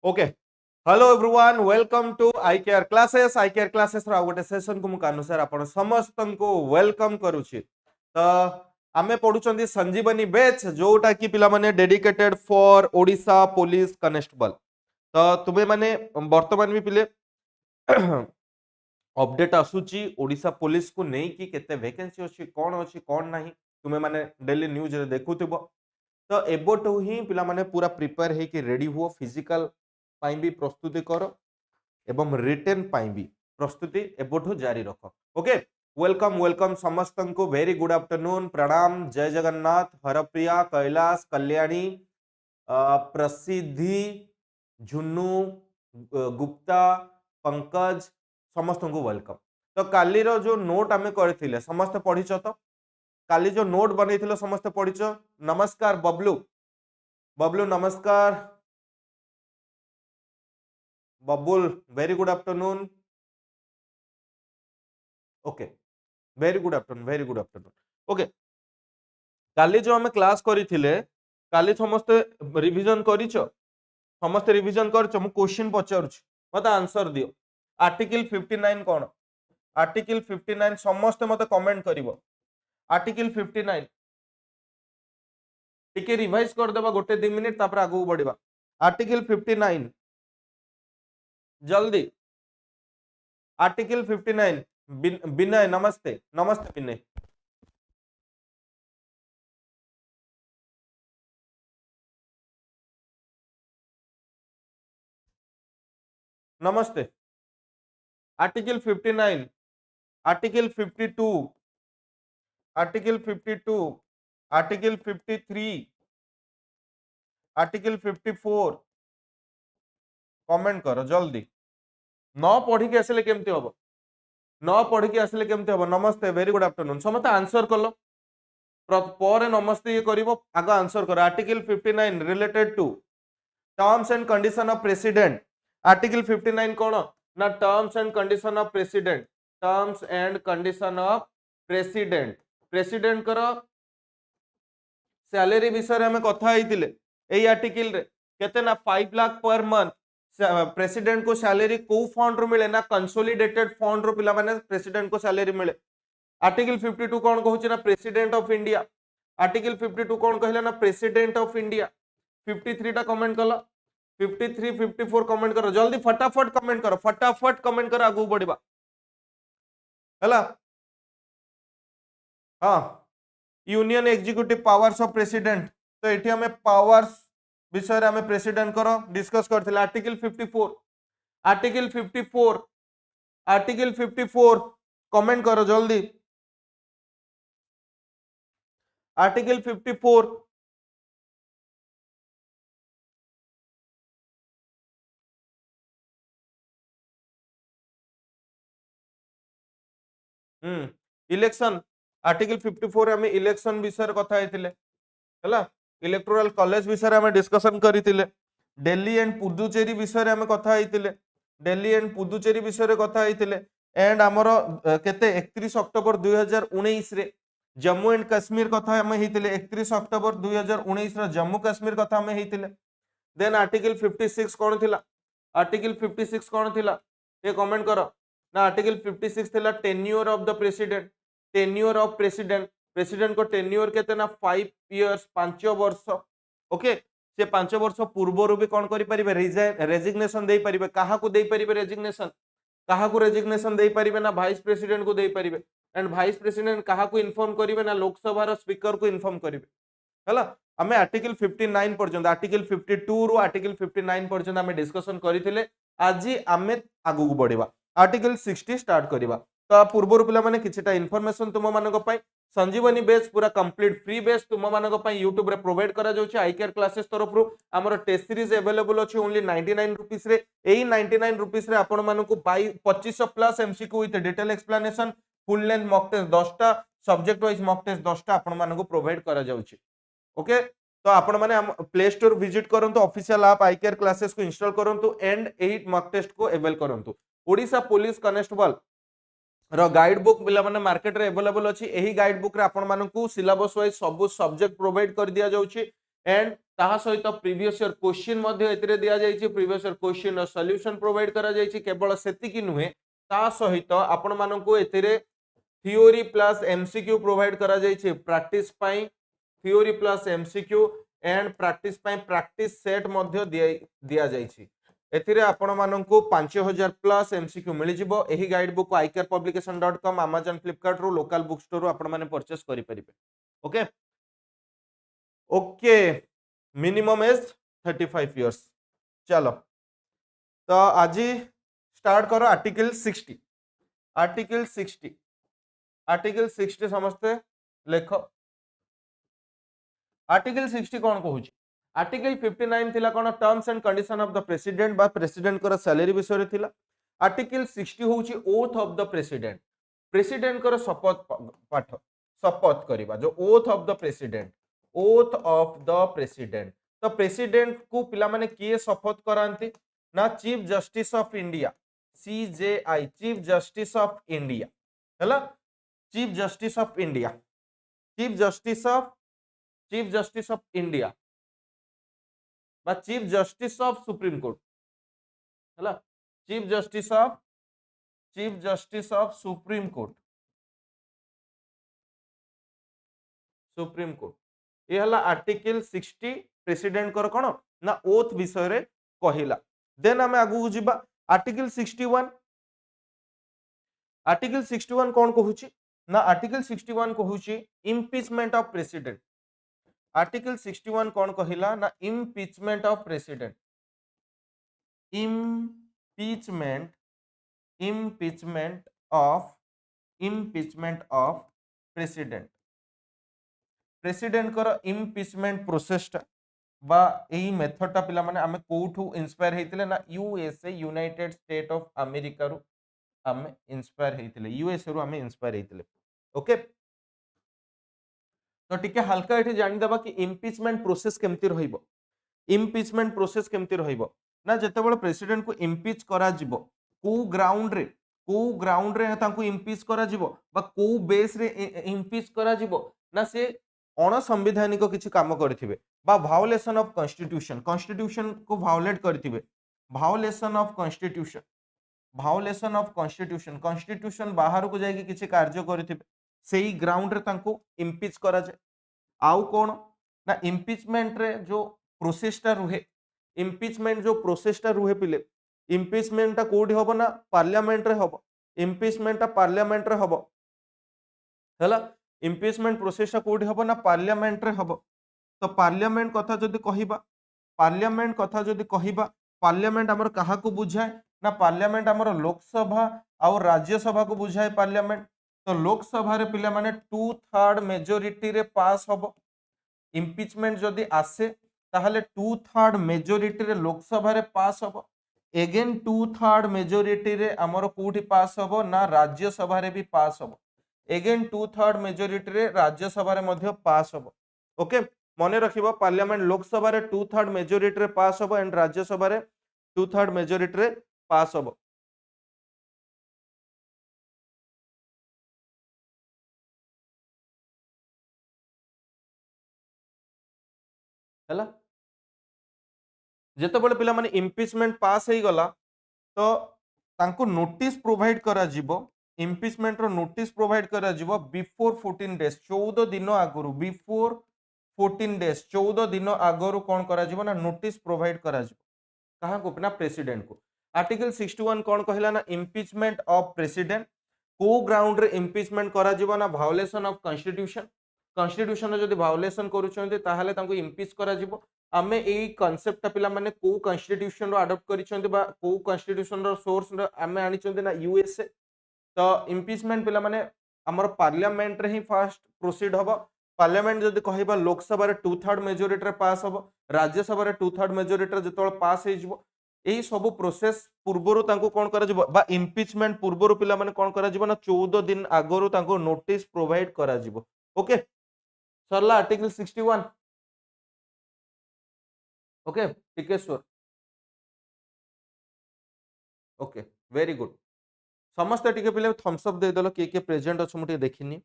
Okay hello everyone welcome to iCare classes रो गोटे session को मु कान्हू सर आपण समस्त को वेलकम करूची। तो आमे पढुचंदी संजीवनी बैच जोटा कि पिला माने dedicated for Odisha police constable. तो तुमे माने वर्तमान भी पिले अपडेट आसुची ओडिशा पुलिस को नहीं कि केते वैकेंसी अछि कोन नाही तुमे माने डेली न्यूज रे देखुथिबो। तो एबोटू ही पिला माने पूरा प्रिपेयर हे कि रेडी हुओ फिजिकल पाई भी प्रस्तुति करो एवं रिटर्न पाई भी प्रस्तुति एबोठू जारी रख। ओके वेलकम वेलकम समस्त को वेरी गुड आफ्टरनून प्रणाम जय जगन्नाथ हरप्रिया कैलाश कल्याणी प्रसिद्धि झुन्नू गुप्ता पंकज समस्त को वेलकम। तो काली रो जो नोट आमे करथिले समस्त पढिछ तो काली जो नोट बनैथिलो समस्त पढिछ। नमस्कार बबलू बबलू नमस्कार Babul very good afternoon. Okay very good afternoon okay Kali जो हमें क्लास करिथिले काली समस्त रिवीजन करिछो समस्त रिवीजन करछो मु क्वेश्चन पचारुछ मते आंसर दियो। आर्टिकल 59 कोन आर्टिकल 59 समस्त मते कमेंट करिवो। आर्टिकल 59 टिके रिवाइज कर देबा गोटे 2 मिनिट तापर आगु बढ़िबा। आर्टिकल 59 जल्दी आर्टिकल 59 विनय नमस्ते नमस्ते विनय नमस्ते। Article 59 article 52 article 52 article 53 article 54 comment करो जल्दी। न पढ़ी के आसले केमती हबो न पढ़ी के आसले केमती हबो। नमस्ते वेरी गुड आफ्टरनून समस्त आंसर कलो पर नमस्ते ये करिवो आगे आंसर करो। Article 59 related to terms and condition of president. Article 59 कोन ना terms and condition of president terms and condition of president president करो सैलरी विषय में कथा होइतिले एई आर्टिकल रे केते ना 5 लाख पर मंथ प्रेसिडेंट को सैलरी को फंड रो मिले ना कंसोलिडेटेड फंड रो पिला माने प्रेसिडेंट को सैलरी मिले। आर्टिकल 52 कोन कहूची ना प्रेसिडेंट ऑफ इंडिया। आर्टिकल 52 कोन कहले ना प्रेसिडेंट ऑफ इंडिया। 53 टा कमेंट कलो 53 54 कमेंट करो जल्दी फटाफट कमेंट करो आगु बढ़िबा हला। हां union executive powers of president तो एठी हमें पावर्स विषय रे हमें प्रेसिडेंट करो डिस्कस करथिला। आर्टिकल 54 आर्टिकल 54 आर्टिकल 54 कमेंट करो जल्दी। आर्टिकल 54 इलेक्शन आर्टिकल 54 हमें इलेक्शन विषय कथा हेतिले हला। इलेक्टोरल कॉलेज विषय में डिस्कशन करितिले। दिल्ली एंड पुदुचेरी विषय में कथा हेतिले दिल्ली एंड पुदुचेरी विषय कथा हेतिले। एंड हमर केते 31 अक्टोबर 2019 रे जम्मू एंड कश्मीर कथा हमें हेतिले 31 अक्टोबर 2019 रे जम्मू कश्मीर कथा हमें हेतिले। देन आर्टिकल 56 कोन थिला आर्टिकल 56 कोन थिला ये कमेंट करो ना। आर्टिकल 56 थिला tenure of the president tenure of president president को टेन्योर केते ना 5 इयर्स 5 वर्ष। ओके से 5 वर्ष पूर्व भी कौन करि परिबे रेजिग्नेशन दे परिबे काहा को दे परिबे रेजिग्नेशन काहा को रेजिग्नेशन दे परिबे ना वाइस प्रेसिडेंट को दे परिबे। एंड वाइस प्रेसिडेंट काहा को इन्फॉर्म करिवे ना लोकसभा रो स्पीकर को इन्फॉर्म करिवे हला। हमें आर्टिकल 59 पर्यंत आर्टिकल 52 रो आर्टिकल 59 पर्यंत हमें डिस्कशन करिथिले। आज आमे आगु को बढ़िबा आर्टिकल 60 स्टार्ट करिबा। तो पूर्व पिला माने किछटा इन्फॉर्मेशन तुम मानको पई संजीवनी बेस पूरा कंप्लीट फ्री बेस तुम मानको पई YouTube रे प्रोवाइड करा जाउची। आई केयर क्लासेस तरफ रु हमर टेस्ट सीरीज अवेलेबल अछि ओनली 99 रुपीस रे। एई 99 रुपीस रे आपण मानको 2500 plus MCQ with detail explanation full length mock test 10 टा सब्जेक्ट वाइज मॉक टेस्ट 10 टा आपण मानको प्रोवाइड करा जाउची। ओके तो आपण माने प्ले स्टोर विजिट करंतु ऑफिशियल ऐप आई केयर क्लासेस को इंस्टॉल करंतु एंड एही मॉक टेस्ट को अवेल करंतु। ओडिशा पुलिस कांस्टेबल रो गाइड बुक पिला माने मार्केट रे अवेलेबल अछि। एही गाइड बुक रे आपण मानकू सिलेबस वाइज सब सब्जेक्ट प्रोवाइड कर दिया जाउछि एंड ताहा सहित प्रीवियस ईयर क्वेश्चन मध्ये एतिरे दिया जायछि प्रीवियस ईयर क्वेश्चन रो सॉल्यूशन प्रोवाइड करा जायछि केवल सेतिकी नुहे ता सहित आपण मानकू एतिरे थियोरी प्लस एमसीक्यू प्रोवाइड करा जायछि प्रैक्टिस पई theory plus MCQ and practice पई प्रैक्टिस सेट मध्ये दिया जायछि एथिरे आपण मानकू 5000 प्लस एमसीक्यू मिल जिवो एही guide book icarepublication.com Amazon Flipkart रो लोकल बुक स्टोर रो आपण माने परचेस करि परिबे okay okay minimum age 35 years चलो तो आज स्टार्ट करो आर्टिकल 60 आर्टिकल 60 आर्टिकल 60 समस्ते लेख आर्टिकल 60 कौन कहूची आर्टिकल 59 थिला कोन terms and condition of the president बा प्रेसिडेंट कर सैलरी विषय रे थिला आर्टिकल 60 होची oath of the president president कर शपथ पाठ शपथ करिबा जो oath of the president oath of the president तो प्रेसिडेंट को पिला माने किए शपथ करांती ना chief justice of India CJI chief justice of India हैला chief justice of India chief justice of India बा chief justice of supreme court हैला chief justice of supreme court ये हला आर्टिकल 60 प्रेसिडेंट कर कोन ना ओथ विषय रे कहिला देन हमें आगु जिबा आर्टिकल 61 कौन कहूची ना आर्टिकल 61 कहूची इम्पीचमेंट ऑफ प्रेसिडेंट आर्टिकल 61 कौन कहिला ना impeachment of president impeachment of president president कर इम्पीचमेंट प्रोसेस बा एही मेथड ता पिला माने हमें कोठू इंस्पायर हेतिले ना USA United state of America रू हमें इंस्पायर हेतिले यूएसए रू हमें इंस्पायर हेतिले ओके तो टिके हल्का एठी जानि दबा कि इम्पीचमेंट प्रोसेस केमती रहिबो इम्पीचमेंट प्रोसेस केमती रहिबो ना जेतेबेले प्रेसिडेंट को इम्पीच करा जिवो को ग्राउंड रे तांको इम्पीच करा जिवो बा को बेस रे इम्पीच करा जिवो ना से अणसंवैधानिक किसी काम करथिबे बा भायोलेशन ऑफ कॉन्स्टिट्यूशन को भायोलेट करथिबे भायोलेशन ऑफ कॉन्स्टिट्यूशन बाहर को जाई किसी कार्य करथिबे सेही ग्राउंड रे तांको इम्पीच करा जाय आउ कोन ना इम्पीचमेंट रे जो प्रोसेसटा रुहे पिले इम्पीचमेंट ता कोडी होबो ना पार्लियामेंट रे होबो इम्पीचमेंट ता पार्लियामेंट रे होबो हला इम्पीचमेंट प्रोसेस कोडी हबो ना पार्लियामेंट रे हबो तो पार्लियामेंट कथा जदि कहिबा पार्लियामेंट हमर कहा को बुझाए ना पार्लियामेंट हमर लोकसभा और राज्यसभा को बुझाए पार्लियामेंट तो लोकसभा रे पिला माने 2/3 मेजॉरिटी रे पास हबो इम्पीचमेंट जदि आसे ताहले 2/3 मेजॉरिटी रे लोकसभा रे पास हबो अगेन 2/3 मेजॉरिटी रे हमर कोठी पास हबो ना राज्यसभा रे भी पास हबो अगेन 2/3 मेजॉरिटी रे राज्यसभा रे मध्य पास हबो ओके मने रखिबो पार्लियामेंट लोकसभा रे 2/3 मेजॉरिटी रे पास हबो एंड राज्यसभा रे 2/3 मेजॉरिटी रे पास हबो हला जेतेबेले पिला माने इम्पीचमेंट पास हे गला तो तांको नोटिस प्रोवाइड करा जिवो इम्पीचमेंट रो नोटिस प्रोवाइड करा जिवो बिफोर 14 डेज 14 दिन आगरु बिफोर 14 डेज 14 दिन आगरु कोन करा जिवो ना नोटिस प्रोवाइड करा जिवो कहा को ना प्रेसिडेंट को आर्टिकल 61 कोन कहिला ना इम्पीचमेंट ऑफ प्रेसिडेंट को ग्राउंड रे इम्पीचमेंट करा जिवो ना वायोलेशन ऑफ कॉन्स्टिट्यूशन जदि वायोलेशन करूछन्ते ताहाले तांको इम्पीच करा जिवो आमे एई कांसेप्ट पिला माने को कॉन्स्टिट्यूशन रो अडॉप्ट करिसन्ते बा को कॉन्स्टिट्यूशन रो सोर्स रो आमे आनिचन्ते ना यूएसए तो इम्पीचमेंट पिला माने हमर पार्लियामेंट रे ही फास्ट प्रोसीड हबो पार्लियामेंट जदि कहिबा लोकसभा रे 2/3 मेजॉरिटी रे पास हबो राज्यसभा रे 2/3 मेजॉरिटी रे जतोल पास हे जिवो एई सब प्रोसेस पूर्वरु तांको कोन करा जिवो बा इम्पीचमेंट पूर्वरु पिला माने कोन करा जिवो ना 14 दिन आगरु तांको नोटिस प्रोवाइड करा जिवो okay Sarala article 61 okay Tikeshwar okay very good समस्त टिके पिले थम्स अप दे देलो के प्रेजेंट अछि मुटे देखिनी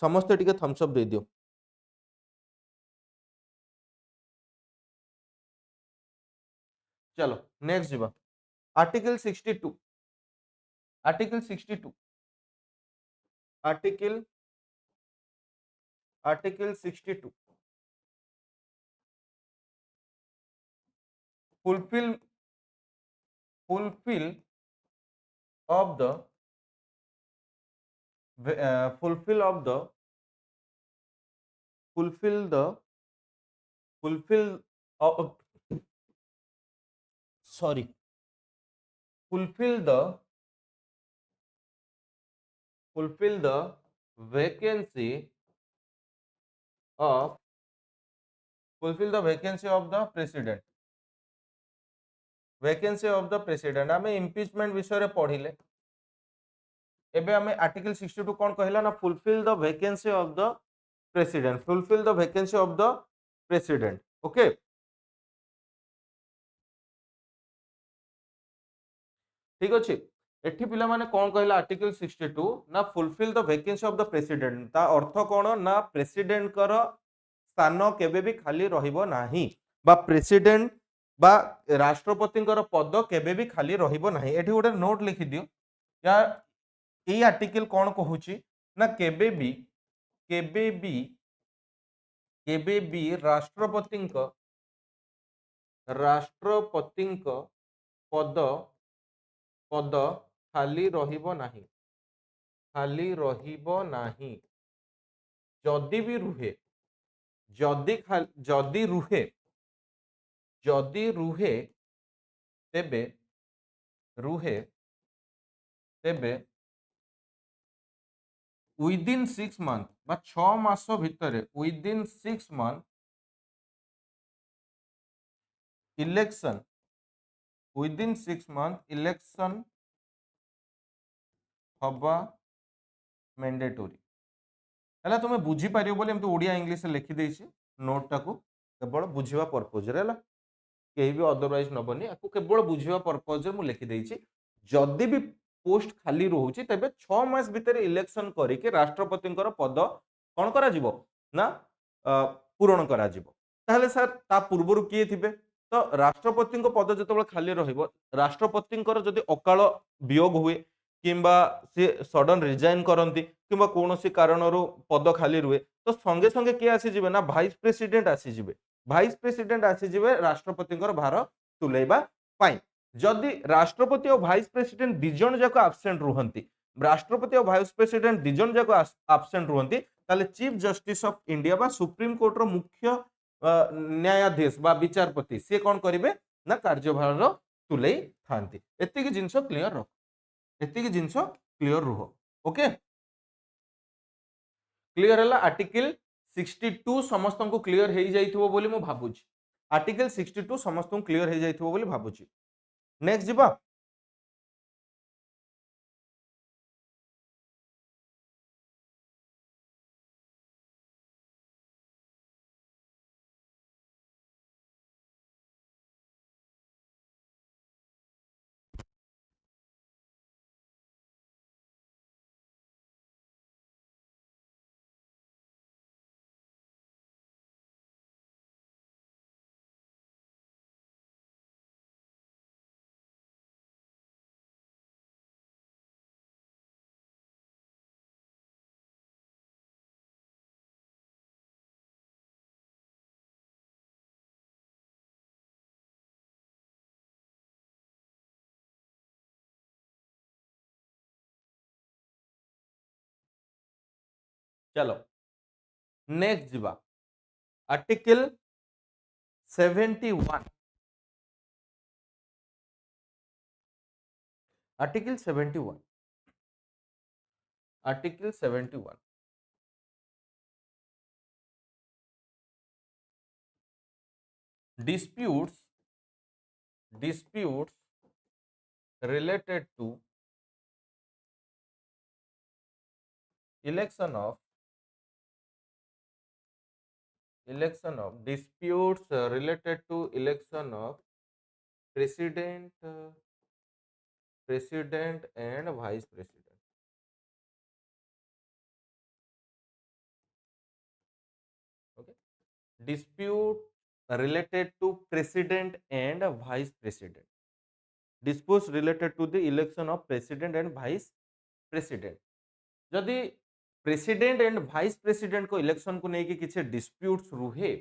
समस्त टिके थम्स अप दे दियो चलो नेक्स्ट जीवा article 62 article 62 article article 62 fulfill fulfill of the fulfill of the fulfill the fulfill sorry fulfill the fulfill the vacancy of fulfill the vacancy of the president vacancy of the president आमे impeachment विषय रे पढ़िले एबे आमे article 62 कोन कहला ना fulfill the vacancy of the president fulfill the vacancy of the president okay ठीक अछि एठी पिला माने कोन कहला आर्टिकल 62 ना fulfill the vacancy of the president ता अर्थ कोन ना प्रेसिडेंट कर स्थान केबे भी खाली रहिबो नाही बा प्रेसिडेंट बा राष्ट्रपति पद केबे भी खाली रहिबो नाही एठी गोटे नोट लिखि दियो या एई आर्टिकल कोन कहूची ना केबे भी राष्ट्रपति पद पद खाली रहिबो नाही जदि भी रुहे जदि रुहे तेबे विदिन 6 मंथ बा 6 मास भितर within 6 month election within 6 month election हवा मैंडेटोरी है तुम्हें बुझी पार बोली एमती ओडिया इंग्लिश लिखि देछि नोट टाको केवल बुझिबा पर्पज रे कहीं भी अदरवाइज नबनी आपको केवल बुझिबा पर्पज रे मु लिखि देछि जदि भी पोस्ट खाली रोचे तेबे 6 मास भितर इलेक्शन करके राष्ट्रपति पद कौन करा जिवो ना पूरण करा जिवो ताहले सर ता पूर्वरु किए थिबे तो राष्ट्रपति पद जो खाली रहिबो राष्ट्रपति जदि अकाल वियोग हुए किंबा सी सडन रिजाइन करती किंबा कौन सी कारणरू पद खाली रुए तो संगे संगे किए आसीजिबे ना भाइस प्रेसिडेंट आसीजिबे भाइस प्रेसिडेंट आसीजिबे राष्ट्रपति भार तुलेबा पाई जदि राष्ट्रपति और भाइस प्रेसिडेंट दिजन जाक आब्सेंट रुहंती राष्ट्रपति और भाइस प्रेसिडेंट दिजन जाक आब्सेंट रुहंती ताले चीफ जस्टिस ऑफ इंडिया बा सुप्रीम कोर्ट रो मुख्य न्यायाधीश बा विचारपति से कौन करिवे ना कार्यभार तुले थांती एतिकी जिंस क्लियर रख एतिकी जिंस क्लियर रुह ओके क्लियर है आर्टिकल 62 समस्त को क्लियर हो जाइथिबो बोली मु भाबुची आर्टिकल 62 समस्त को क्लियर हो जाइथिबो बोली भाबुची नेक्स्ट जिबा चलो नेक्स्ट जीवा article 71 article 71 article 71 disputes related to election of disputes related to election of president and vice president okay dispute related to president and vice president. Disputes related to the election of president and vice president. जदि president and vice president को election को लेकिन किसी disputes रुहे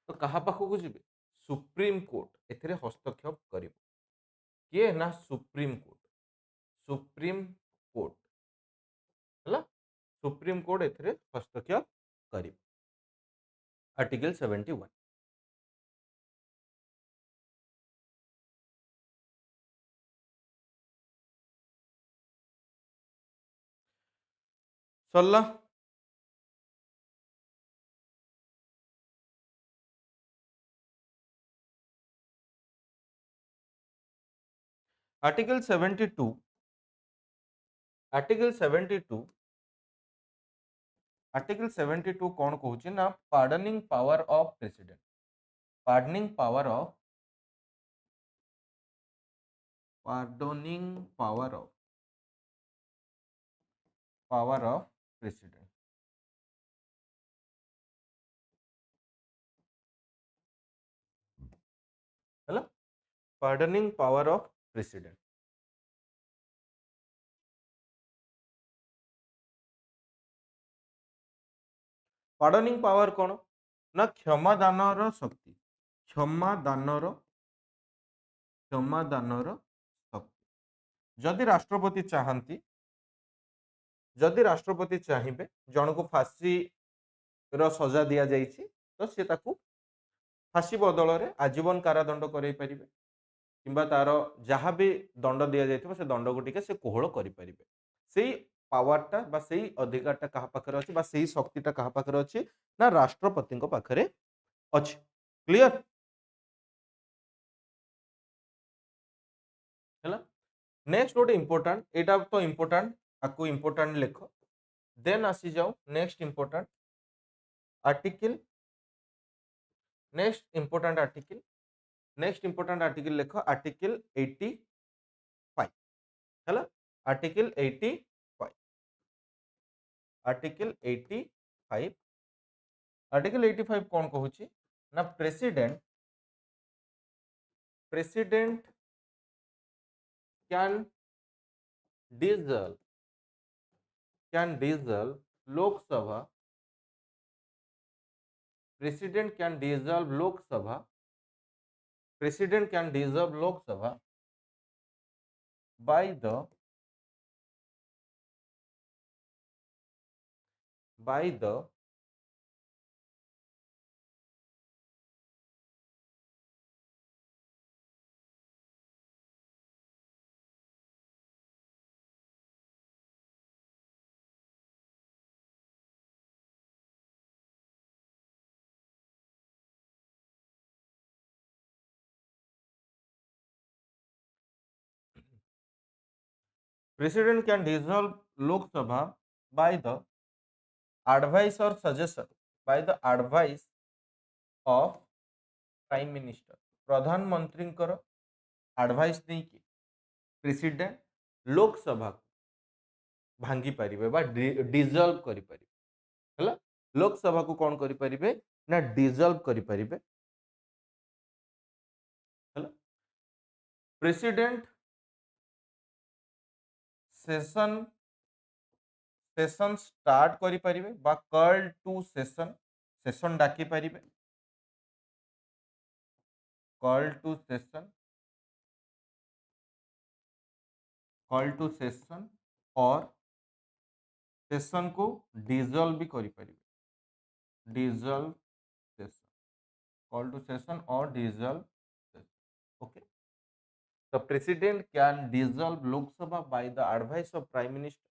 तो कहा पाखक जी supreme court एथिरे हस्तक्षेप करिवो किए ना सुप्रीम कोर्ट हला सुप्रीम कोर्ट एथिरे हस्तक्षेप करिवो article 71 Sarala article 72 article 72 article 72 कौन कहूची ना pardoning power of president pardoning power of president है pardoning power of president pardoning power कौन ना क्षमादानर शक्ति क्षमादानर शक्ति जदि राष्ट्रपति चाहिए जन को फांसी सजा दि जाइए तो सी फांसी बदल में आजीवन कारादंड कर किंबा तार जहाँ भी दंड दि जाइए से दंड को टिके से कोहल करें से पावरटा बा से अधिकारटा क्या पाखे अच्छी बा से शक्तिटा क्या पाखे अच्छी ना राष्ट्रपति पाखे अच्छी क्लियर है नेक्स्ट गोटे इंपोर्टाट एटा तो इंपोर्टाट आपको इंपोर्टाट लेख देन आसी जाओ next important article next important article लेख आर्टिकल 85 है आर्टिकल 85 आर्टिकल 85 आर्टिकल 85 कौन कहूँ ना president can dissolve Lok Sabha president can dissolve Lok Sabha by the President can dissolve Lok Sabha by the advice or suggestion by the advice of Prime Minister. प्रधानमंत्री advice नहीं कि president Lok Sabha भांगी पारिबे बा डिजॉल्व करि पारिबे हला लोकसभा को कौन करि पारिबे ना डिजॉल्व करि पारिबे हला प्रेसिडेंट सेशन स्टार्ट करि पारिबे बा कॉल टू सेशन डाकी पारिबे कॉल टू सेशन और सेशन को डिजॉल्व भी करि पारिबे dissolve session call to session और dissolve session okay the president can dissolve lok sabha by the advice of prime minister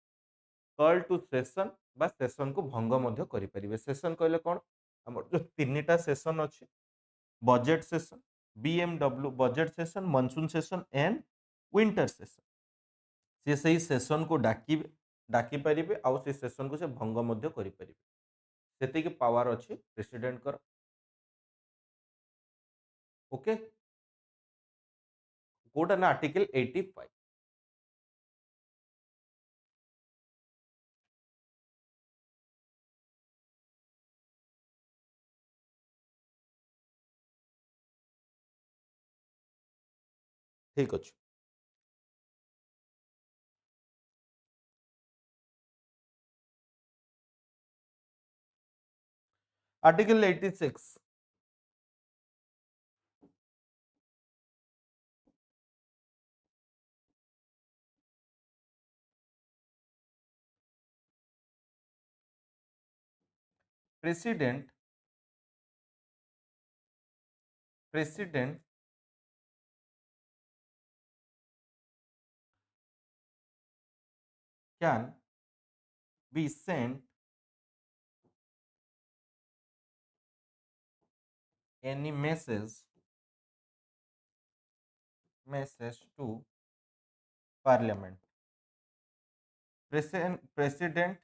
call to session बा session को भंग मध्य करि परिबे सेशन कहले कोन हमर जो तीनटा सेशन अछि budget session BMW budget session monsoon session and winter session से सही सेशन को डाकी पारिबे आ से सेशन को से भंग मध्य करि परिबे सेति के पावर अछि प्रेसिडेंट कर ओके कोड ना आर्टिकल 85 ठीक अच्छे। Article 86 president president can be sent any message to parliament. President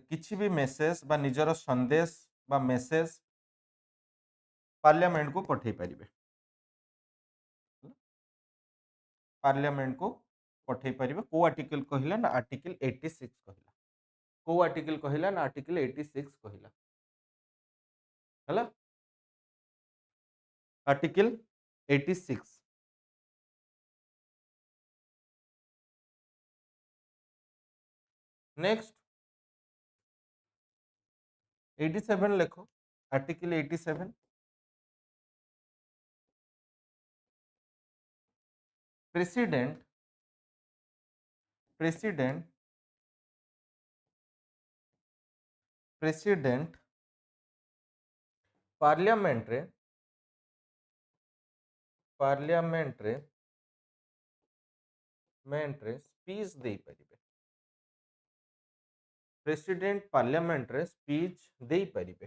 किसी भी मेसेज बा निजर संदेश बा मेसेज पार्लियामेंट को पठे पारिबे, पार्लियामेंट को पठे पारिबे। को आर्टिकल कहिला ना आर्टिकल 86 कहिला, को आर्टिकल कहिला ना आर्टिकल 86 कहिला हला आर्टिकल 86। नेक्स्ट 87 लिखो, article 87 president president president parliament रे स्पीच दे परिबे, प्रेसिडेंट पार्लियामेंट रे स्पीच दे परिबे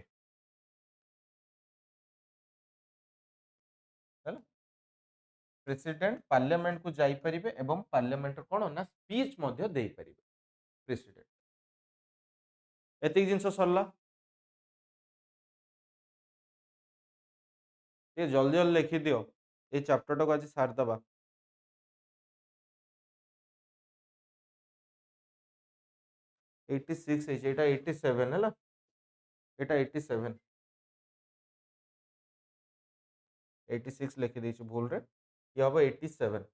हैला। प्रेसिडेंट पार्लियामेंट को जाई परिबे एवं पार्लियामेंट कोन ना स्पीच मध्य दे परिबे प्रेसिडेंट। एतिक जिंस सरला, ये जल्दी जल्दी लिखि दियो, ये चैप्टर को आज सार दबा। एटी सिक्स एटा 87 है, एटा 87 86 लिखि देछि भूल रे, ये हबो 87।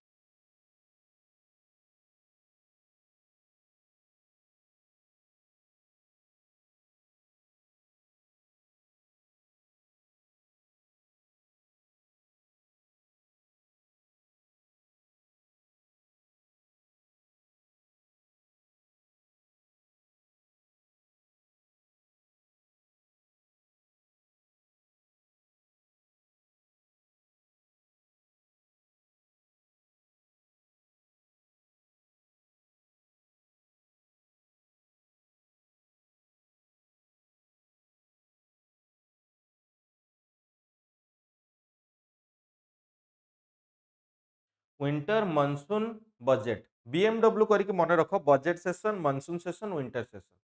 विंटर मानसून बजेट बीएमडब्ल्यू करके मन रख, budget session monsoon session winter session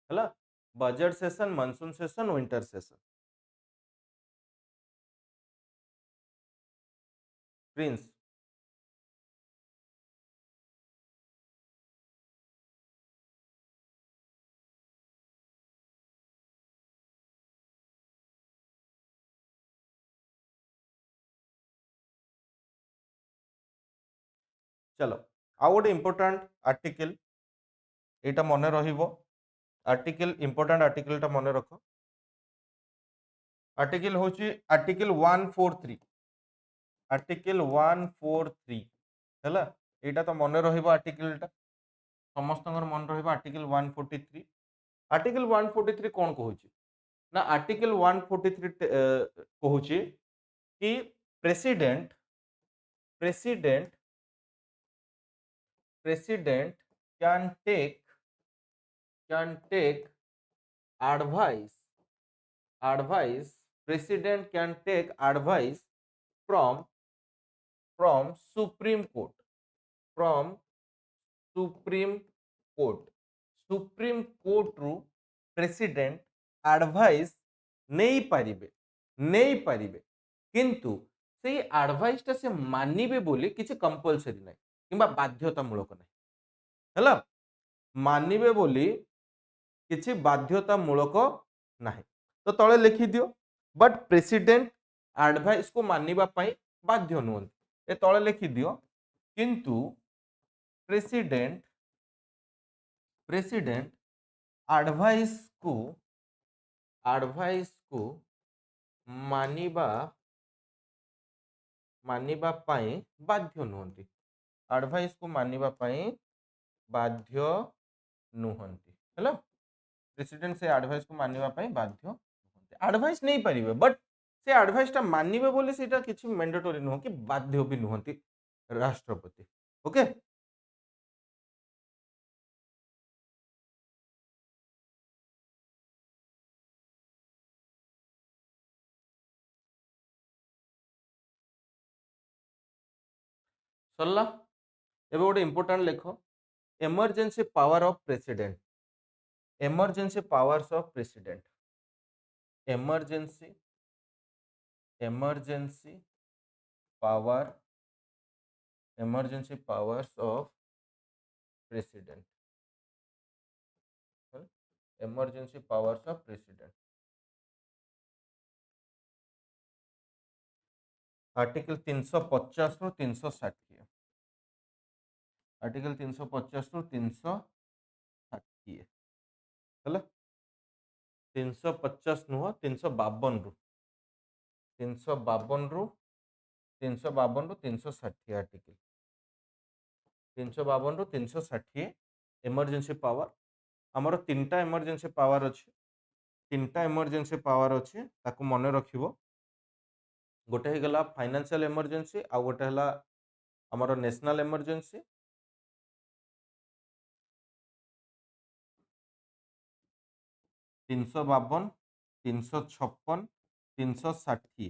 हैला, budget session monsoon session winter session. Prince चलो आउ गोटे इंपोर्टाट आर्टिकल एटा मन रहिबो, आर्टिकल इंपोर्टाट आर्टिकल टा मन रख, आर्टिकल होची आर्टिकल 143, आर्टिकल 143 हैला, एटा तो मन रहिबो आर्टिकल टा समस्त मन रहिबो आर्टिकल 143। आर्टिकल 143 कोन कहूची ना, आर्टिकल 143 कहूची कि president president president can take advice president can take advice from supreme court, from supreme court रू प्रेसिडेंट एडवाइस नहीं पारिबे किंतु से एडवाइस टा से मानिबे बोली किछि कंपलसरी नहीं किंबा बाध्यतामूलक नहीं हैला, मानिबे बोली किछि बाध्यतामूलक नहीं। तो तले लिखि दियो बट प्रेसिडेंट एडवाइस को मानिबा पई बाध्य नुहंती, ए तले लिखि दियो किंतु प्रेसिडेंट प्रेसिडेंट एडवाइस को मानिबा मानिबा पाई बाध्य नुहंती एडवाइस को मानिबा पाई बाध्य नुहंती हेलो प्रेसिडेंट से एडवाइस को मानिबा पाई बाध्य नुहंती एडवाइस नहीं परिबे बट से एडवाइस टा मानिबे बोली सेटा किछि मैंडेटरी नुह कि बाध्य भी नुहंती राष्ट्रपति ओके सरला एबे गोटे इंपोर्टेंट लेख emergency power of president emergency powers of president emergency emergency power emergency powers of president emergency powers of president article 350 रु 360 आर्टिकल 350 रु 360 हेला 350 नुह 352 रु 352 रु 352 रु 360 आर्टिकल 352 रु 360 इमरजेंसी पावर आमर तीनटा इमरजेंसी पावर अच्छी तीनटा इमरजेंसी पावर अच्छी ताकू मन रखिबो गोटे ही गला फाइनेंशियल इमरजेंसी आ गोटे हला आमर नेशनल इमरजेंसी 352 356 360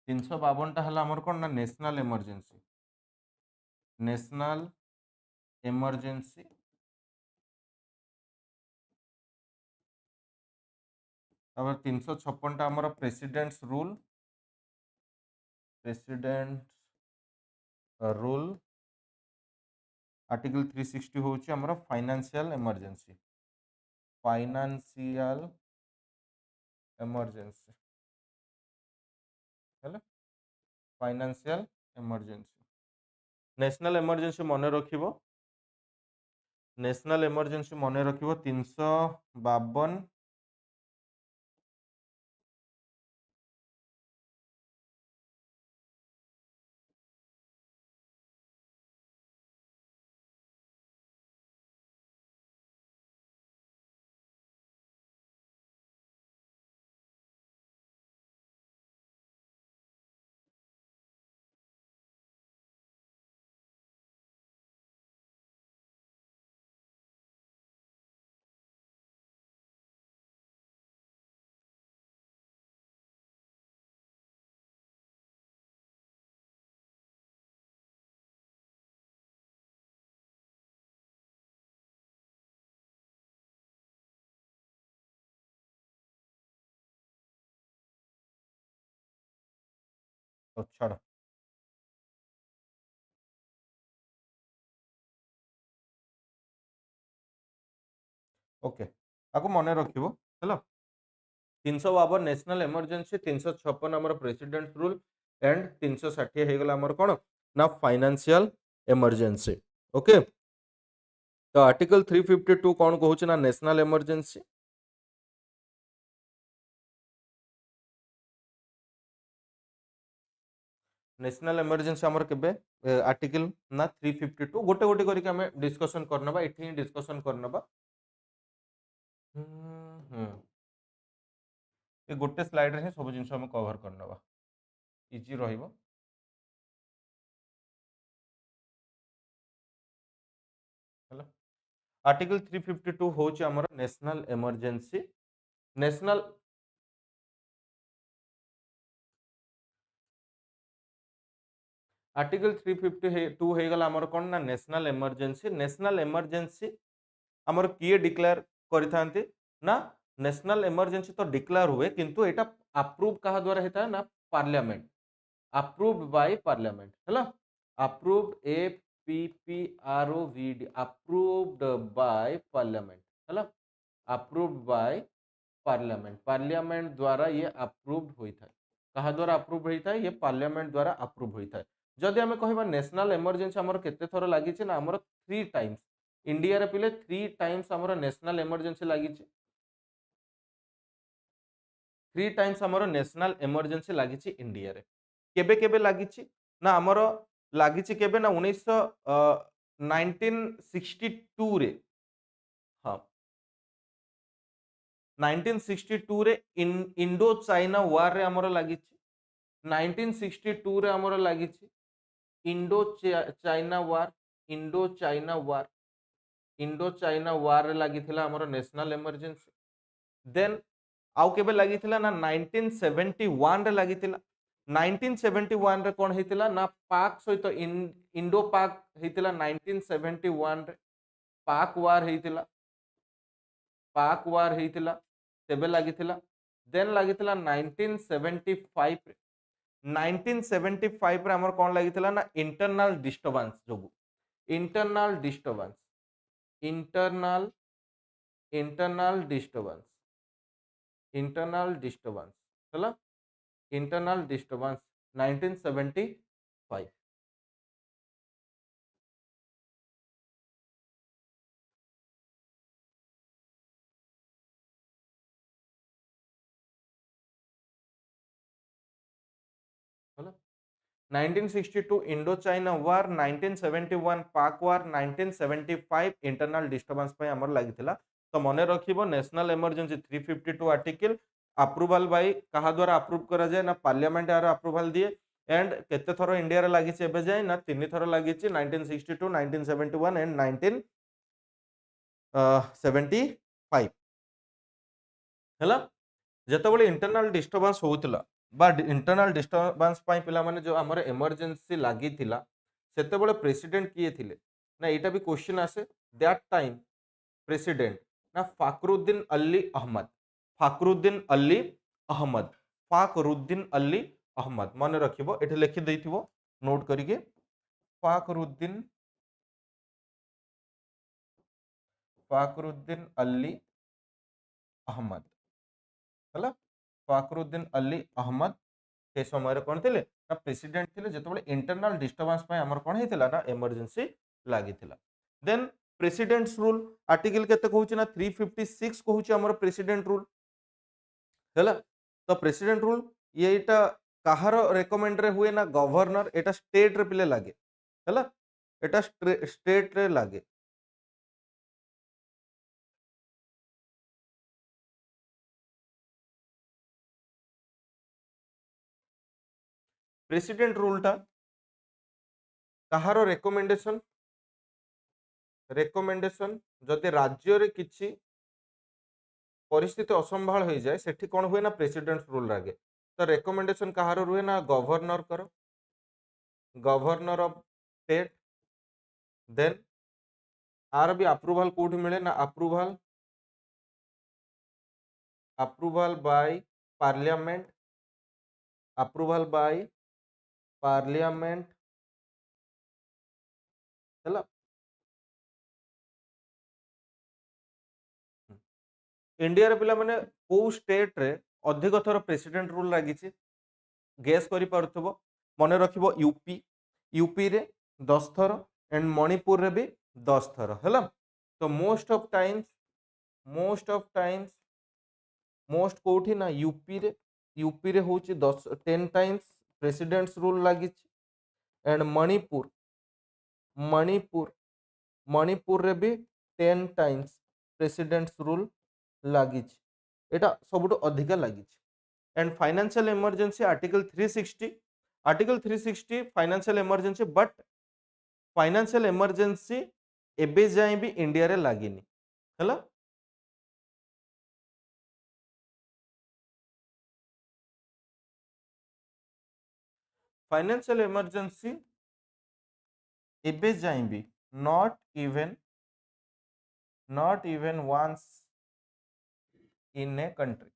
352 टा हला आमर कोन ना नेशनल इमरजेंसी तापर 356 टा आमर प्रेसिडेंट्स रूल आर्टिकल 360 होची आमर फाइनेंशियल इमरजेंसी हेला फाइनेंशियल इमरजेंसी नेशनल इमरजेंसी मन रखिबो नेशनल इमरजेंसी मन रखिबो 352 तो छाड़ ओके ताको मन रखिबो हेलो 352 नेशनल इमरजेंसी 356 आमर प्रेसिडेंट रूल एंड 360 हो गला आमर कोन ना फाइनेंशियल इमरजेंसी ओके तो आर्टिकल 352 कौन कहूँ ना नेशनल इमरजेंसी नेशनल इमरजेंसी आमर केबे आर्टिकल ना 352 गोटे गोटे करके हमें डिस्कशन करनबा एठी डिस्कशन करनबा ये गोटे स्लाइड रे सब जिंस हम कवर करनबा इजी रहिबो हेलो आर्टिकल 352 होची हमर नेशनल इमरजेंसी नेशनल आर्टिकल 352 हो गला हमर कोन ना नेशनल इमरजेंसी हमर किए डिक्लेयर करिथांती ना नेशनल इमरजेंसी तो डिक्लेयर हुए किंतु एटा अप्रूव कहा द्वारा हेता ना पार्लियामेंट अप्रूव्ड बाय पार्लियामेंट हैला approved APPROVD approved by parliament हैला अप्रूव्ड बाय पार्लियामेंट पार्लियामेंट द्वारा ये अप्रूव्ड होई था कहा द्वारा अप्रूव होई था ये पार्लियामेंट द्वारा अप्रूव होई था जदि आम कह नेशनल इमरजेंसी आमर केते थर लगी ना आमर 3 टाइम्स इंडिया रे पिले 3 टाइम्स आमर नेशनल इमरजेंसी लगी 3 टाइम्स आमर नेशनल इमरजेंसी लगी इंडिया रे केबे केबे लगी ना आमर लगी केबे ना 1962 रे हाँ 1962 रे इंडो चाइना वार रे आमर लगी 1962 रे आमर लगी Indo China war Indo China war Indo China war रे लगी आमर नेशनल इमरजेंसी देन आउ केबे लगी ना 1971 रे लगी 1971 रे कौन होता ना पाक सहित इंडो पाक होता 1971 रे पाक वार होता पाक वार होता तेबे लगी देन लगी 1975 रे 1975 रे हमर कौन लगी ना इंटरनल डिस्टर्बेंस जो internal disturbance internal internal disturbance internal disturbance है इंटरनल डिस्टर्बेंस 1975 है 1962 इंडो चाइना वार 1971 पाक वार 1975 इंटरनल डिस्टर्बेंस पे हमर लागिथिला तो मने रखिबो national emergency 352 article approval by कहा द्वारा अप्रूव करा जाए ना पार्लियामेंट यार अप्रूवल दिए एंड केते थरो इंडिया रे लागि एबे जाए ना तीन थरो लागि 1962 1971 एंड 1975 हैला जेतेबेले इंटरनल डिस्टर्बेंस होउतला बा इंटरनल डिस्टर्बेंस पाई पिला माने जो हमर इमरजेंसी लागि थिला सेतेबेले प्रेसिडेंट किए थिले ना एटा भी क्वेश्चन आसे दैट टाइम प्रेसिडेंट ना फाकरुद्दीन अली अहमद फाकरुद्दीन अली अहमद फाकरुद्दीन अली अहमद मन रखिबो एठे लिखि देथिबो नोट करिके फाकरुद्दीन फाकरुद्दीन अली अहमद हला फाकरुद्दीन अली अहमद से समय कौन थे ना प्रेसिडेंट थे जो इंटरनल डिस्टर्बेंस हमर कौन होता ना इमरजेंसी लगी देन प्रेसिडेंट्स रूल आर्टिकल केते कहूची ना 356 कहूची हमर प्रेसिडेंट रूल हैला तो प्रेसिडेंट रूल येटा कहार रेकमेंड रे हुए ना गवर्नर एटा स्टेट रे पिले लागे हैला एटा स्टेट रे लागे प्रेसिडेंट रूलटा कहार रेकमेंडेशन रेकमेंडेशन जदि राज्य रे किछि परिस्थिति असंभाल हो जाए सेठी कौन हुए ना प्रेसिडेंट रूल लागे तो रेकमेंडेशन कहार रुहे ना गवर्नर कर गवर्नर ऑफ स्टेट देन आर भी अप्रूवल कोठी मिले ना approval approval by parliament approval by parliament हैला इंडिया रे पिला माने को स्टेट रे अधिक थर प्रेसिडेंट रूल लागी गेस करि पारथबो मने रखिबो यूपी यूपी रे 10 थर एंड मणिपुर रे भी 10 थर हैला तो मोस्ट ऑफ टाइम्स मोस्ट कोठी ना यूपी रे होची 10 टाइम्स प्रेसिडेंट्स रूल लागी एंड मणिपुर मणिपुर मणिपुर रे भी 10 टाइम्स प्रेसिडेंट्स रूल लागी एटा सबुठ अधिका लागी and financial emergency article 360 financial emergency but financial emergency एबे जाए भी इंडिया रे लागिनी हैला फाइनेंशियल इमरजेंसी एबे जाए भी not even once in a country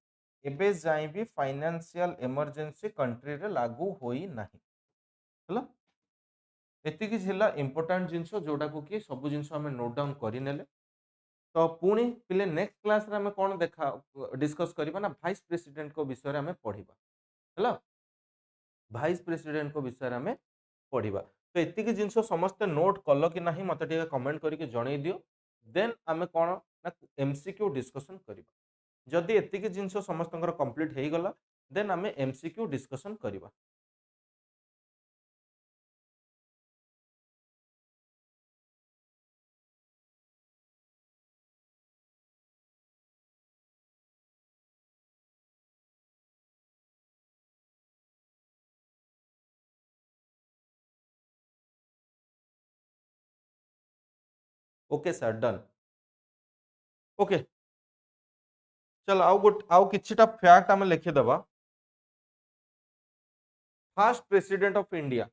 एबे जाए भी फाइनेंशियल इमरजेंसी कंट्री रे लागू होई नाही हैला एति कि छिला इंपोर्टेंट जिंस जोडा को कि सब जिंस हमें नोट डाउन करि नेले तो पुणी पिले नेक्स्ट क्लास रे हमें कोन देखा डिस्कस करबा ना वाइस प्रेसिडेंट को विषय रे हमें पढिबा हैला वाइस प्रेसिडेंट को विषय रे हमें पढ़िबा। तो एतिकी जिनस समस्ते नोट कल कि नाही मते टिके कमेंट करके जणै दियो। देन आमे कोन ना एमसीक्यू डिस्कशन करिबा। जदि एतिकी जिनस समस्तଙ୍କର कंप्लीट हेई गला देन आमे एमसीक्यू डिस्कशन करिबा। Okay sir done. ओके चल आउ किछिटा फैक्ट आमे लिखि दबा। फर्स्ट प्रेसिडेंट ऑफ इंडिया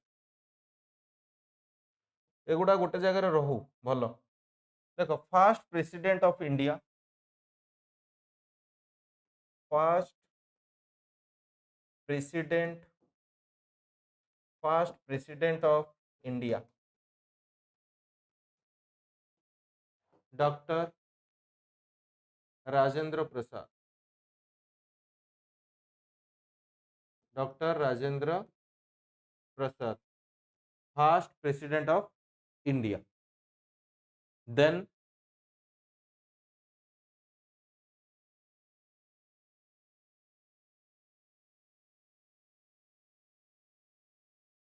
एगुडा गोटे जगह रहू भलो। देखो first president of India, first president first president of India doctor Rajendra Prasad, doctor Rajendra Prasad first president of India. Then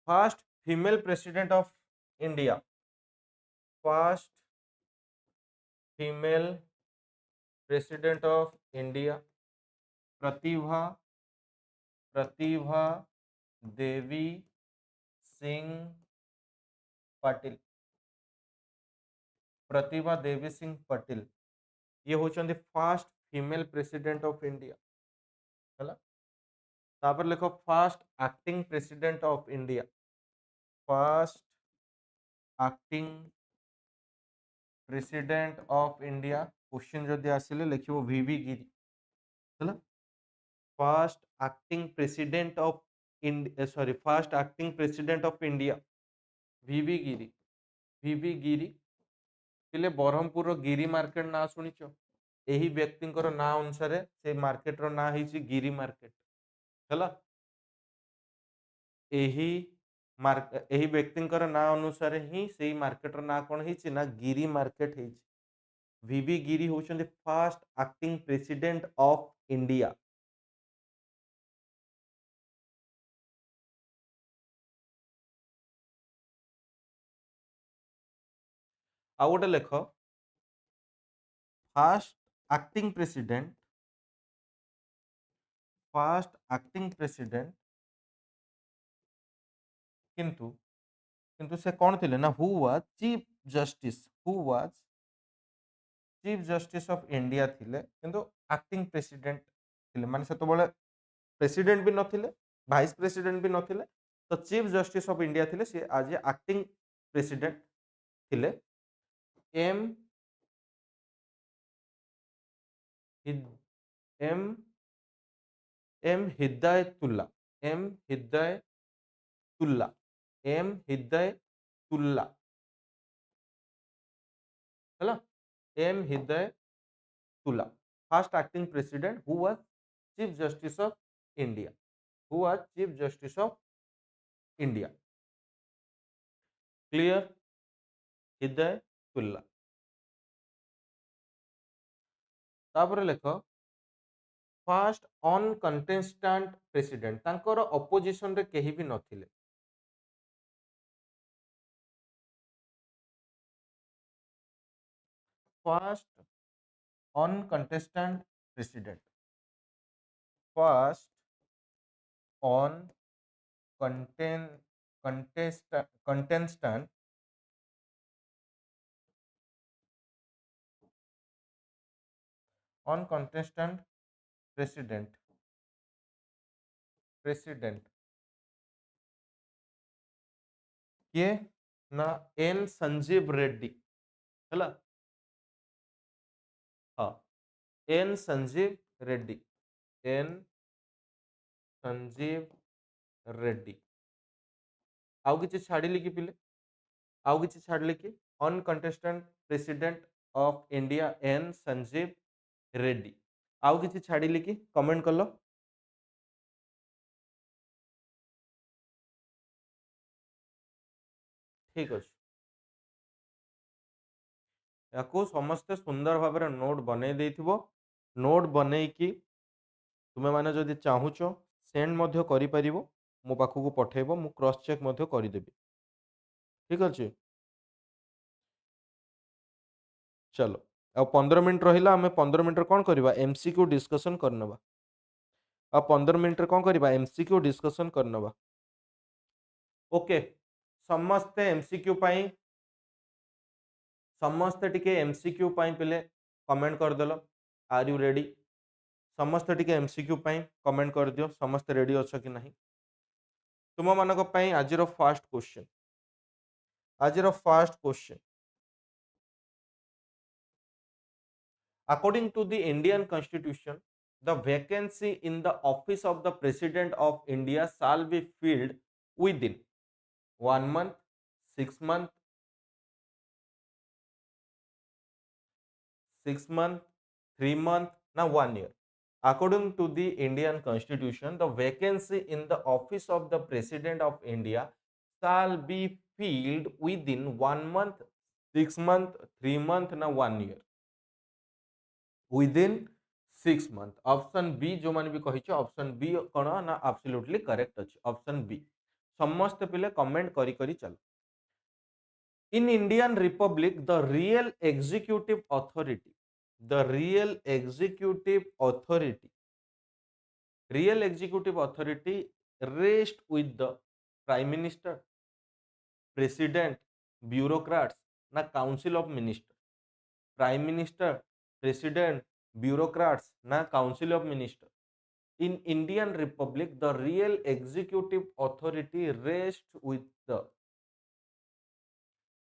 first female president of India, first female president of India Pratibha Pratibha Devi Singh Patil, Pratibha Devi Singh Patil ये होचंदी first female president of India हैला। तापर लिखो first acting president of India, first acting president of India question जदि आसिले लिखिबो V V गिरी हैला। First acting president of sorry first acting president of India V V Giri, V V Giri तिले बरहमपुर गिरी मार्केट ना सुनिचो। एही व्यक्तिंकर ना अनुसार से मार्केट रो ना हिची गिरी मार्केट हैला। एही एही व्यक्तिंकर ना अनुसार ही सेही मार्केट रो ना कोन हिची ना गिरी मार्केट हिची। वीवी गिरी होचंदी first acting president of India. आ गोटे लेख first acting president, first acting president किंतु किंतु से कौन थिले ना who was chief justice, who was chief justice of India थिले किंतु एक्टिंग प्रेसिडेंट थिले माने सेतो बळे प्रेसिडेंट भी नथिले वाइस प्रेसिडेंट भी नथिले तो चीफ जस्टिस ऑफ इंडिया थिले से आज एक्टिंग प्रेसिडेंट थिले। एम हिद- M M Hidayatullah, M Hidayatullah, M Hidayatullah हैला। M Hidayatullah first acting president who was chief justice of India, who was chief justice of India. Clear Hidayatullah. तापर लेख फर्स्ट ऑन कंटेस्टेंट प्रेसिडेंट तांकर opposition रे केही भी नथिले। First on contestant president, first on कंटेन contestant on contestant president president किए ना एन संजीव रेड्डी हैला। हाँ एन संजीव रेड्डी, एन संजीव रेड्डी आउ किछि छाड़िली कि पिले, आउ किछि छाड़िली कि uncontested president of India N Sanjiva Reddy आउ किछि छाड़िली कि कमेंट कलो। ठीक अच्छे या समस्ते सुंदर भाव में नोट बन नोट बनईकि तुम मैंने जदि चाहूच सेंड कर मो पाखक पठेब मु क्रॉस चेक करदेवी ठीक अच्छे चलो आ 15 मिनट रहा आम 15 मिनट कौन करवा एमसीक्यू डिस्कसन करनवा आ 15 मिनट कौन करवा एमसीक्यू डिस्कसन करनवा ओके समस्ते एमसीक्यू पाई समस्ते टिके एमसीक्यू पाई पिले कमेंट करदेल आर यू रेडी समस्ते टिके एमसीक्यू पाई कमेंट कर दियो समस्ते रेडी अच्छा कि नहीं तुम मानक आज फास्ट क्वेश्चन आज fast question according to the Indian constitution the vacancy in the office of the president of India shall be filled within 1 month 6 month 6 month 3 month now 1 year according to the Indian constitution the vacancy in the office of the president of India shall be filled within 1 month 6 month 3 month now 1 year within 6 month option B जो मैंने भी कही option B कौन ना absolutely correct अच्छे option B समस्त पिले comment करी करी चल in Indian republic the real executive authority the real executive authority rest with the prime minister president bureaucrats ना council of minister prime minister president bureaucrats ना council of minister in Indian republic the real executive authority rest with the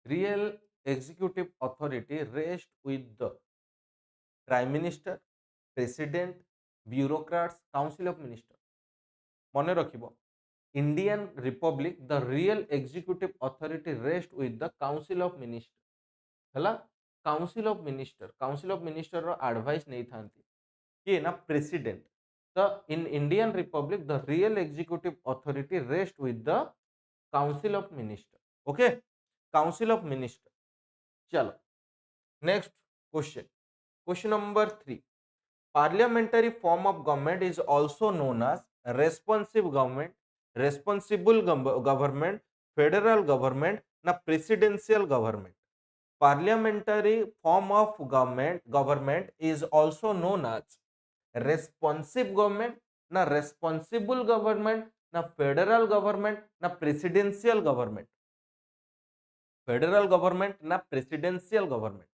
real executive authority rest with the prime minister president bureaucrats council of minister मन रखिबो Indian republic the real executive authority rest with the council of minister हला council of minister रो advice नहीं थांती कि ना president the in Indian republic the real executive authority rest with the council of minister okay council of minister चलो next question number 3 parliamentary form of government is also known as responsive government responsible government federal government na presidential government parliamentary form of government is also known as responsive government na responsible government na federal government na presidential government federal government na presidential government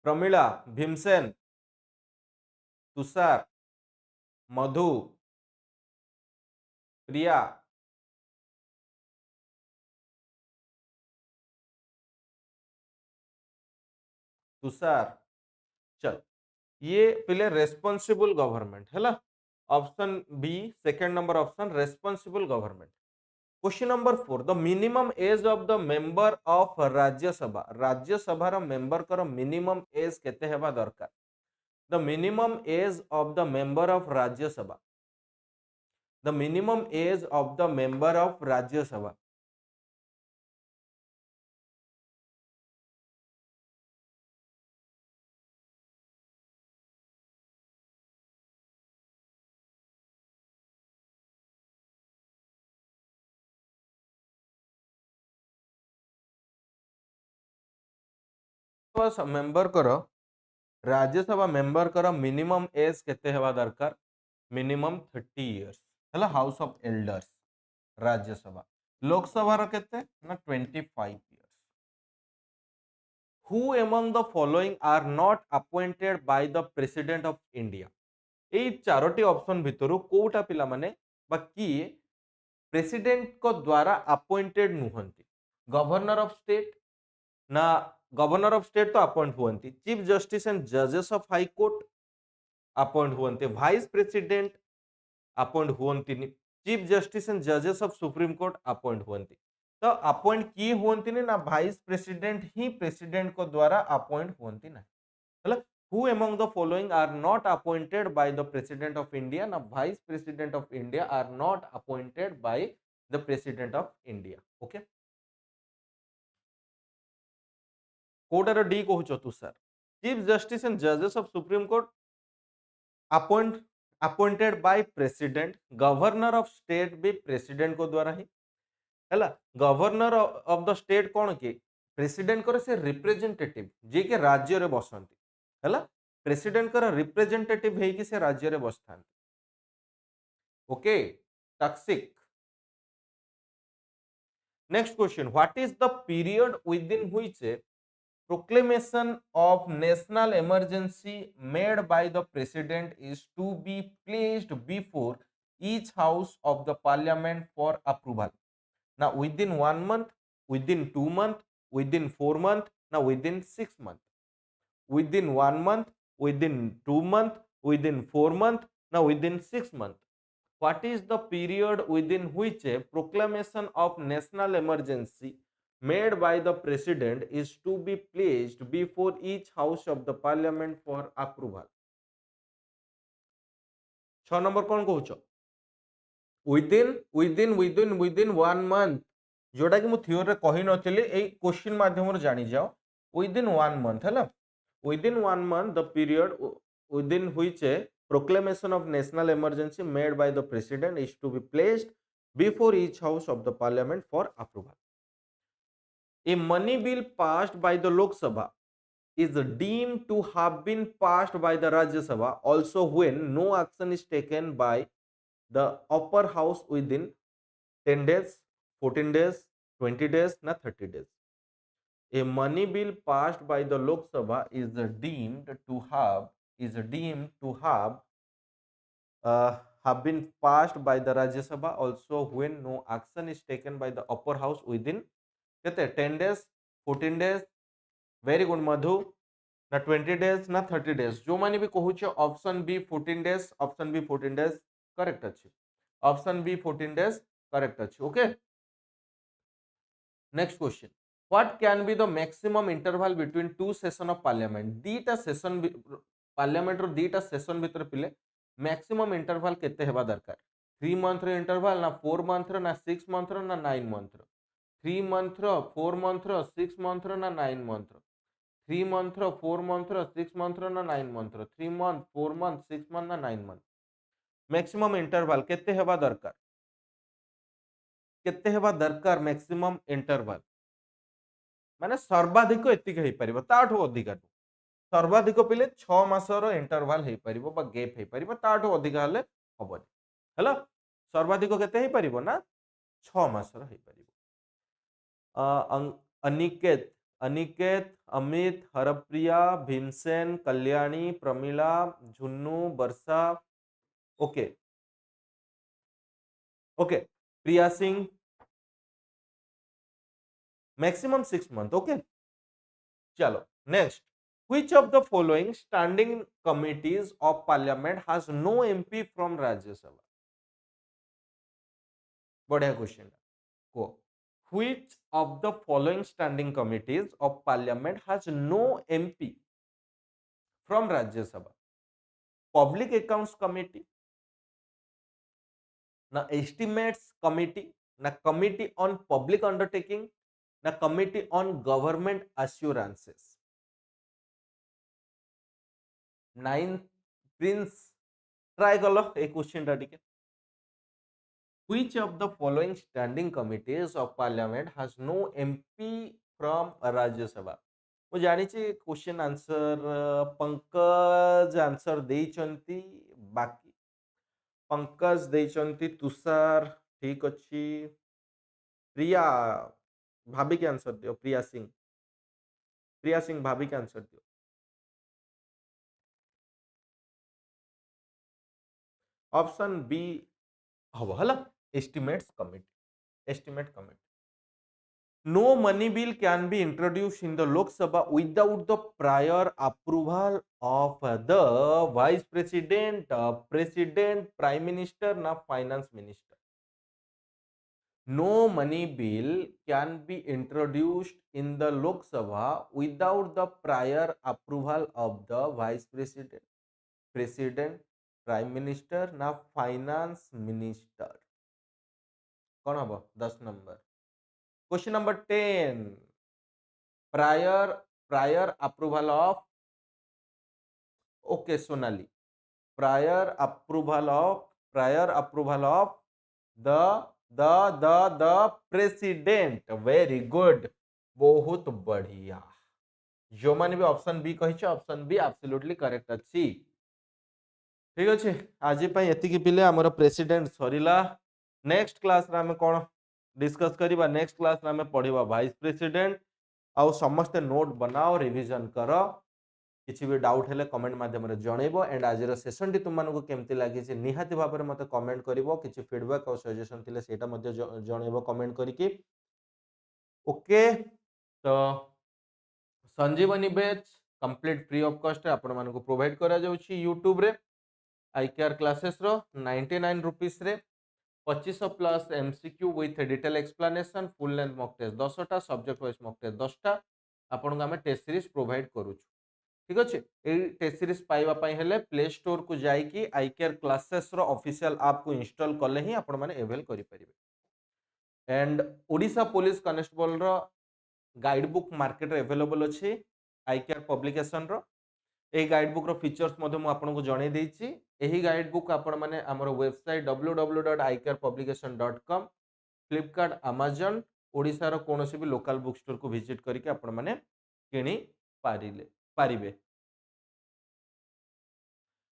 Pramila Bhimsen Tushar Madhu Priya Tushar चल ये पहले responsible government है option B second number option responsible government question number 4 the minimum age of the member of Rajya Sabha रो member कर minimum age केते हेबा दरकार the minimum age of the member of Rajya Sabha the minimum age of the member of Rajya Sabha member कर Rajya Sabha member कर minimum age केते हेबा दरकार मिनिमम 30 इयर्स हला house of elders Rajya Sabha Lok Sabha रो केते ना 25 years who among the following are not appointed by the president of India एई चारोटी ऑप्शन भितरु कोटा पिला माने बा की प्रेसिडेंट को द्वारा अपॉइंटेड नुहंती गवर्नर ऑफ स्टेट ना गवर्नर ऑफ स्टेट तो अपॉइंट हुअंती चीफ जस्टिस एंड जजेस ऑफ हाई कोर्ट अपॉइंट हुअंती वाइस प्रेसिडेंट अपॉइंट हुअंती चीफ जस्टिस एंड जजेस ऑफ सुप्रीम कोर्ट अपॉइंट हुअंती तो अपॉइंट किए हुअंती ना वाइस प्रेसिडेंट ही प्रेसिडेंट को द्वारा अपॉइंट हुअंती ना हला who among the following are not appointed by the president of India? Now vice president of India are not appointed by the president of India. Okay, କୋଉଟାର D କହୁଛ ତୁ sir? Chief justice and ଜଜେସ୍ of supreme court appointed by president, governor of state भी president को द्वारा ही हैला। Governor of the state कौन कि प्रेसिडेंट कर से रिप्रेजेंटेटिव जे के राज्य रे बसंती हैला। प्रेसिडेंट कर रिप्रेजेंटेटिव है कि से राज्य रे बसथान। Okay, toxic. Next question, what is the period within which proclamation of national emergency made by the president is to be placed before each house of the parliament for approval? Now within 1 month, within 2 month, within 4 month, now within 6 month, within 1 month, within 2 month, within 4 month, now within 6 month. What is the period within which a proclamation of national emergency made by the president is to be placed before each house of the parliament for approval? 6 number कौन कहूछ? within 1 month, जोटा कि मु theory रे कहि नथिले ए question माध्यम रे जानि जाओ। within 1 month हैला, within 1 month the period within which a proclamation of national emergency made by the president is to be placed before each house of the parliament for approval. A money bill passed by the Lok Sabha is deemed to have been passed by the Rajya Sabha also when no action is taken by the upper house within 10 days, 14 days, 20 days, na 30 days. A money bill passed by the Lok Sabha is deemed to have been passed by the Rajya Sabha also when no action is taken by the upper house within 10 days, 14 days, very good मधु, ना 20 days ना 30 days। जो माने भी कहूछ option B 14 days, option B 14 days correct अछि, option B 14 days correct अछि। Okay, next question, what can be the maximum interval between two session of parliament? दीटा session parliament रो दीटा सेशन भीतर पिले मैक्सिमम इंटरवल केते हेबा दरकार? 3 मंथ रे इंटरवल ना 4 मंथ रे ना 6 मंथ रे ना 9 मंथ रे? 3 मंथ रो, 4 मंथ रो, 6 मंथ रो ना 9 मंथ रो? 3 मंथ रो, 4 मंथ रो, 6 मंथ रो ना 9 मंथ रो? 3 मंथ, 4 मंथ, 6 मंथ ना 9 मंथ? मैक्सिमम इंटरवल केते हेबा दरकार? केते हेबा दरकार मैक्सिमम इंटरवल? माने सर्वाधिक एतिक हेई परिबो, ताठो अधिक सर्वाधिक पिले 6 मासर इंटरवल हेई परिबो बा गैप हेई परिबो, ताठो अधिक हले हबनी हैला। सर्वाधिक केते हेई परिबो ना 6 मासर हेई परिबो। अनिकेत, अनिकेत, अमित, हरप्रिया, भीमसेन, कल्याणी, प्रमिला, झुन्नू, वर्षा, ओके ओके, प्रिया सिंह, मैक्सिमम 6 मंथ। ओके, चलो next, which of the following standing committees of parliament has no MP from Rajya Sabha? बढ़िया क्वेश्चन को, which of the following standing committees of parliament has no MP from Rajya Sabha? Public accounts committee, na estimates committee, na committee on public undertaking, na committee on government assurances? 9 Prince try कलो ए question टा टिके, which of the following standing committees of parliament has no MP from Rajya Sabha? मु जानि छि question answer Pankaj answer देइचंती, बाकी पंकज देइचंती, तुषार ठीक अछि, प्रिया भाभी के आंसर दियो, प्रिया सिंह, प्रिया सिंह भाभी के आंसर दियो। ऑप्शन बी हबो हला, estimates committee, estimate committee. No money bill can be introduced in the Lok Sabha without the prior approval of the vice president, president, prime minister, na finance minister. No money bill can be introduced in the Lok Sabha without the prior approval of the vice president, president, prime minister ना finance minister. कौन हम 10 number. Question number 10, prior prior approval of, okay Sonali, prior approval of, prior approval of the the the president. Very good, बहुत बढ़िया। जो माने भी option B कहिछ, option B absolutely correct अछि। ठीक अच्छे, आज एतिकी पिले आमर प्रेसिडेंट सरीला। नेक्स्ट क्लास रे आमे कोन डिस्कस करिबा, नेक्स्ट क्लास रे आमे पढिबा वाइस प्रेसिडेंट। आउ समस्त नोट बनाओ, रिवीजन करो, किसी भी डाउट हेले कमेंट माध्यम रे जणैबो। एंड आज रो सेशन टी तुम मानको केमती लागि से निहाती भाबरे मते कमेंट करिवो, किछि फीडबैक और सजेशन थिले सेटा मध्ये जणैबो कमेंट करिकि। ओके, तो Sanjeevani batch complete free of cost आपण मानको प्रोवाइड करा जाउछि यूट्यूब रे। आई केयर क्लासेस रो 99 रुपीस रे 25 plus MCQ with detail explanation, full length mock test 10टा, सब्जेक्ट वाइज मॉक टेस्ट 10टा आपन आमे टेस्ट सीरीज प्रोवाइड करूछु। ठीक अच्छे, ए टेस्ट सीरीज पाइबा पई हेले प्ले स्टोर को जाइकी आई केयर क्लासेस रो ऑफिशियल ऐप को इंस्टॉल करले ही आपण माने अवेल करि परिबे। एंड ओडिशा पुलिस कांस्टेबल रो गाइड बुक मार्केट रे अवेलेबल अछि आई केयर पब्लिकेशन रो। ए गाइड बुक रो फीचर्स मध्ये मु आपन को जणे देछि। एही गाइड बुक आपण माने हमर website www.icarepublication.com, Flipkart, Amazon, Odisha रो कोनोसी भी लोकल बुक स्टोर को विजिट करके आपण माने किनी पारिबे।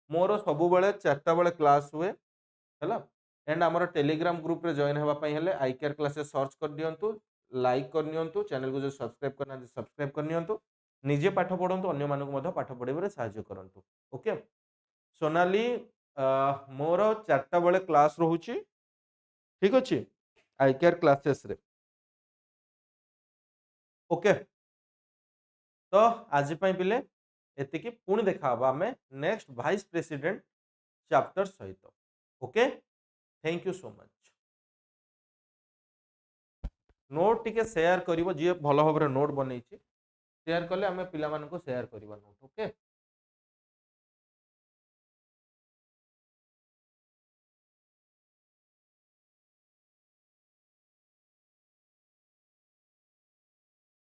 मोर सब बेले 4टा बेले क्लास हुए हैला। एंड हमर टेलीग्राम ग्रुप रे जॉइन हेबा पई हेले आई केयर क्लासेस सर्च कर दियंतु, लाइक कर नियंतु, चैनल को जो सब्सक्राइब करना सब्सक्राइब कर नियंतु, निजे पाठ पढंतु, अन्य मानक मध्य पाठ पढिबारे सहाय्य करंतु। ओके सोनाली, मोर 4टा बेले क्लास रहूची। ठीक अछि, आई केयर क्लासेस रे। ओके, तो आज पई पिले एतिकी, पुणी देखा हबा हमें नेक्स्ट वाइस प्रेसिडेंट चैप्टर सहित। Okay, thank you so much. Note टिके शेयर करिवो, जे भलो भाबरे नोट बनेछि शेयर कले हमें पिला मानको शेयर करिवो नोट। ओके।